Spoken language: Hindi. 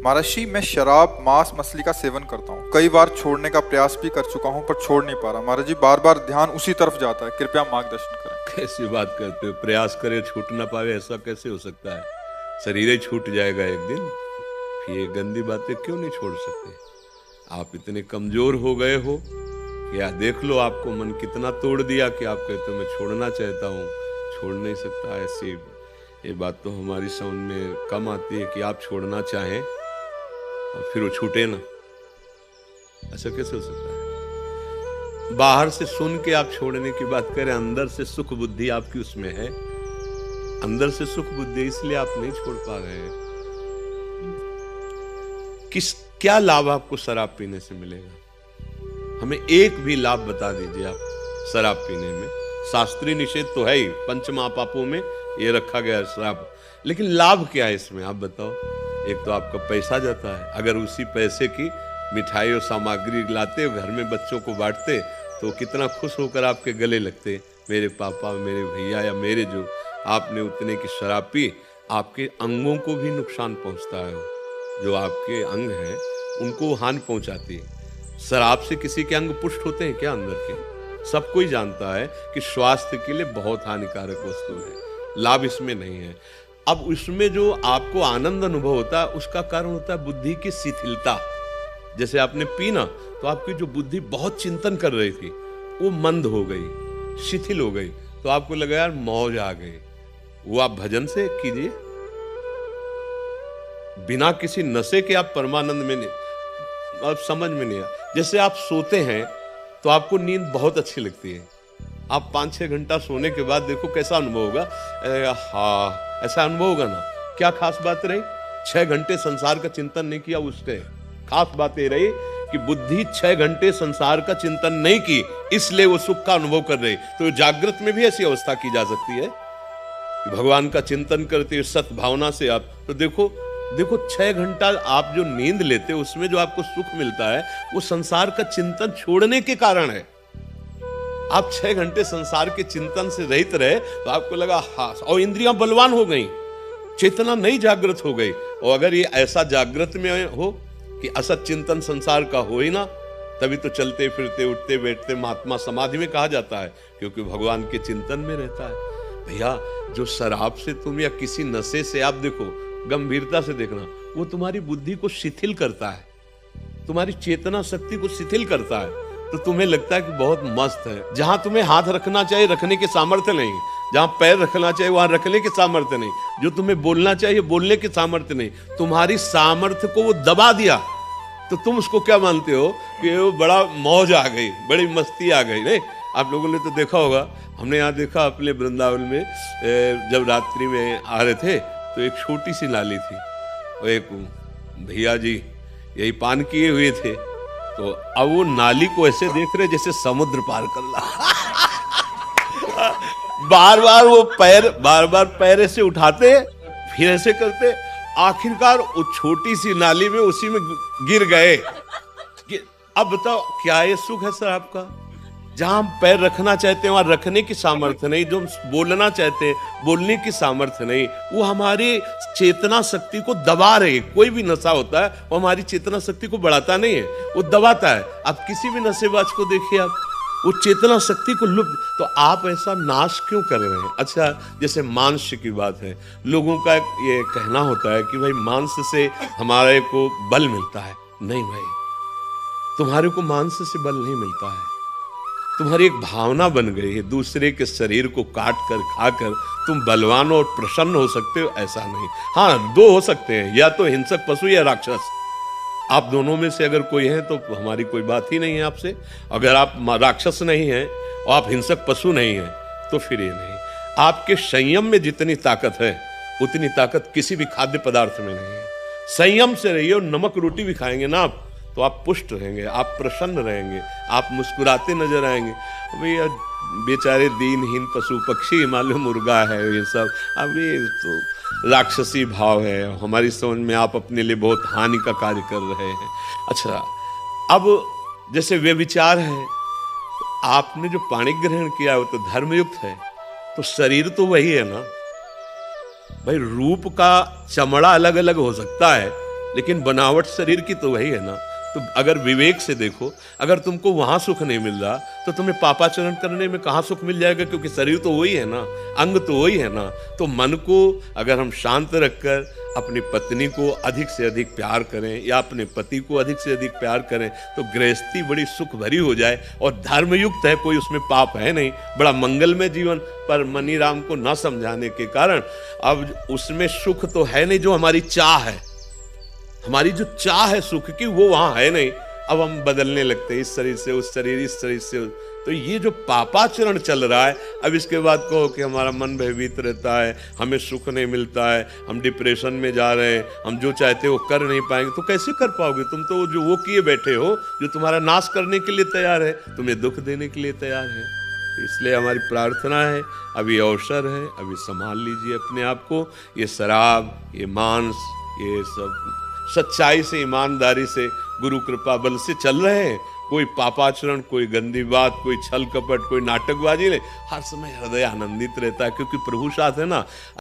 महर्षि, मैं शराब, मांस, मछली का सेवन करता हूँ। कई बार छोड़ने का प्रयास भी कर चुका हूँ पर छोड़ नहीं पा रहा। महाराज जी, बार बार ध्यान उसी तरफ जाता है, कृपया मार्गदर्शन करें। कैसी बात करते हो? प्रयास करे छूट ना पावे, ऐसा कैसे हो सकता है? शरीर ही छूट जाएगा एक दिन। फिर ये गंदी बातें क्यों नहीं छोड़ सकते? आप इतने कमजोर हो गए हो या देख लो, आपको मन कितना तोड़ दिया कि आप कहते हो मैं छोड़ना चाहता हूँ, छोड़ नहीं सकता। ऐसी ये बात तो हमारी समझ में कम आती है कि आप छोड़ना चाहें और फिर वो छूटे ना। ऐसा कैसे हो सकता है? बाहर से सुन के आप छोड़ने की बात करें, अंदर से सुख बुद्धि आपकी उसमें है। अंदर से सुख बुद्धि, इसलिए आप नहीं छोड़ पा रहे हैं। क्या लाभ आपको शराब पीने से मिलेगा? हमें एक भी लाभ बता दीजिए आप शराब पीने में। शास्त्रीय निषेध तो है ही, पंच महापापों में ये रखा गया है शराब, लेकिन लाभ क्या है इसमें आप बताओ। एक तो आपका पैसा जाता है, अगर उसी पैसे की मिठाई और सामग्री लाते घर में बच्चों को बांटते तो कितना खुश होकर आपके गले लगते, मेरे पापा, मेरे भैया, या मेरे जो आपने उतने की शराब पी। आपके अंगों को भी नुकसान पहुंचता है, जो आपके अंग हैं उनको हानि पहुंचाती है। शराब से किसी के अंग पुष्ट होते हैं क्या अंदर के? सब कोई जानता है कि स्वास्थ्य के लिए बहुत हानिकारक वस्तु है, लाभ इसमें नहीं है। अब उसमें जो आपको आनंद अनुभव होता है उसका कारण होता है बुद्धि की शिथिलता। जैसे आपने पीना तो आपकी जो बुद्धि बहुत चिंतन कर रही थी वो मंद हो गई, शिथिल हो गई, तो आपको लगा यार मौज आ गई। वो आप भजन से कीजिए, बिना किसी नशे के आप परमानंद में नहीं, आप समझ में नहीं आ। जैसे आप सोते हैं तो आपको नींद बहुत अच्छी लगती है, आप 5-6 घंटा सोने के बाद देखो कैसा अनुभव होगा। हाँ, ऐसा अनुभव होगा ना। क्या खास बात रही? 6 घंटे संसार का चिंतन नहीं किया, उससे खास बात ये रही कि बुद्धि 6 घंटे संसार का चिंतन नहीं की, इसलिए वो सुख का अनुभव कर रही। तो जागृत में भी ऐसी अवस्था की जा सकती है कि भगवान का चिंतन करते हुए सत भावना से आप, तो देखो 6 घंटा आप जो नींद लेते उसमें जो आपको सुख मिलता है वो संसार का चिंतन छोड़ने के कारण है। आप 6 घंटे संसार के चिंतन से रहित रहे तो आपको लगा हाँ, और इंद्रियां बलवान हो गई, चेतना नई जागृत हो गई। और अगर ये ऐसा जागृत में हो कि असत चिंतन संसार का हो ही ना, तभी तो चलते फिरते उठते बैठते महात्मा समाधि में कहा जाता है, क्योंकि भगवान के चिंतन में रहता है। भैया, जो शराब से तुम या किसी नशे से आप देखो, गंभीरता से देखना, वो तुम्हारी बुद्धि को शिथिल करता है, तुम्हारी चेतना शक्ति को शिथिल करता है। तो तुम्हें लगता है कि बहुत मस्त है। जहां तुम्हें हाथ रखना चाहिए रखने के सामर्थ्य नहीं, जहां पैर रखना चाहिए वहां रखने के सामर्थ्य नहीं, जो तुम्हें बोलना चाहिए बोलने के सामर्थ्य नहीं, तुम्हारी सामर्थ्य को वो दबा दिया। तो तुम उसको क्या मानते हो कि वो बड़ा मौज आ गई, बड़ी मस्ती आ गई। नहीं, आप लोगों ने तो देखा होगा, हमने यहाँ देखा अपने वृंदावन में, जब रात्रि में आ रहे थे तो एक छोटी सी नाली थी, और एक भैया जी यही पान किए हुए थे, तो अब वो नाली को ऐसे देख रहे जैसे समुद्र पार कर रहा। बार बार पैर ऐसे उठाते फिर ऐसे करते, आखिरकार वो छोटी सी नाली में उसी में गिर गए। अब बताओ क्या ये सुख है सर आपका? जहां पैर रखना चाहते हैं वहां रखने की सामर्थ्य नहीं, जो बोलना चाहते हैं बोलने की सामर्थ्य नहीं, वो हमारी चेतना शक्ति को दबा रहे। कोई भी नशा होता है वो हमारी चेतना शक्ति को बढ़ाता नहीं है, वो दबाता है। आप किसी भी नशेबाज को देखिए, आप वो चेतना शक्ति को लुप्त, तो आप ऐसा नाश क्यों कर रहे हैं? अच्छा, जैसे मांस की बात है, लोगों का ये कहना होता है कि भाई मांस से हमारे को बल मिलता है। नहीं भाई, तुम्हारे को मांस से बल नहीं मिलता है, तुम्हारी एक भावना बन गई है, दूसरे के शरीर को काट कर खाकर तुम बलवान और प्रसन्न हो सकते हो, ऐसा नहीं। हाँ, दो हो सकते हैं, या तो हिंसक पशु या राक्षस। आप दोनों में से अगर कोई है तो हमारी कोई बात ही नहीं है आपसे। अगर आप राक्षस नहीं हैं और आप हिंसक पशु नहीं हैं तो फिर ये नहीं। आपके संयम में जितनी ताकत है उतनी ताकत किसी भी खाद्य पदार्थ में नहीं है। संयम से रहिए, और नमक रोटी भी खाएंगे ना आप तो आप पुष्ट रहेंगे, आप प्रसन्न रहेंगे, आप मुस्कुराते नजर आएंगे। भैया बेचारे दीनहीन पशु पक्षी, मालूम मुर्गा है ये सब, अब ये तो राक्षसी भाव है हमारी समझ में। आप अपने लिए बहुत हानि का कार्य कर रहे हैं। अच्छा, अब जैसे वे विचार है, आपने जो पाणी ग्रहण किया वो तो धर्मयुक्त है, तो शरीर तो वही है ना भाई। रूप का चमड़ा अलग अलग हो सकता है लेकिन बनावट शरीर की तो वही है ना। तो अगर विवेक से देखो, अगर तुमको वहां सुख नहीं मिल रहा तो तुम्हें पापाचरण करने में कहाँ सुख मिल जाएगा, क्योंकि शरीर तो वही है ना, अंग तो वही है ना। तो मन को अगर हम शांत रखकर अपनी पत्नी को अधिक से अधिक प्यार करें या अपने पति को अधिक से अधिक प्यार करें तो गृहस्थी बड़ी सुख भरी हो जाए और धर्मयुक्त है, कोई उसमें पाप है नहीं, बड़ा मंगलमय जीवन। पर मनीराम को न समझाने के कारण अब उसमें सुख तो है नहीं, जो हमारी चाह है, हमारी जो चाह है सुख की वो वहां है नहीं। अब हम बदलने लगते हैं, इस शरीर से उस शरीर, इस शरीर से तो ये जो पापाचरण चल रहा है, अब इसके बाद कहो कि हमारा मन भयभीत रहता है, हमें सुख नहीं मिलता है, हम डिप्रेशन में जा रहे हैं, हम जो चाहते हो कर नहीं पाएंगे। तो कैसे कर पाओगे? तुम तो जो वो किए बैठे हो जो तुम्हारा नाश करने के लिए तैयार है, तुम्हें दुख देने के लिए तैयार है। तो इसलिए हमारी प्रार्थना है, अभी अवसर है, अभी संभाल लीजिए अपने आप को। ये शराब, ये मांस, ये सब सच्चाई से, ईमानदारी से, गुरु कृपा बल से चल रहे हैं। कोई पापाचरण, कोई गंदी बात, कोई छल कपट, कोई नाटकबाजी नहीं, हर समय हृदय आनंदित रहता है, क्योंकि प्रभु साथ है ना।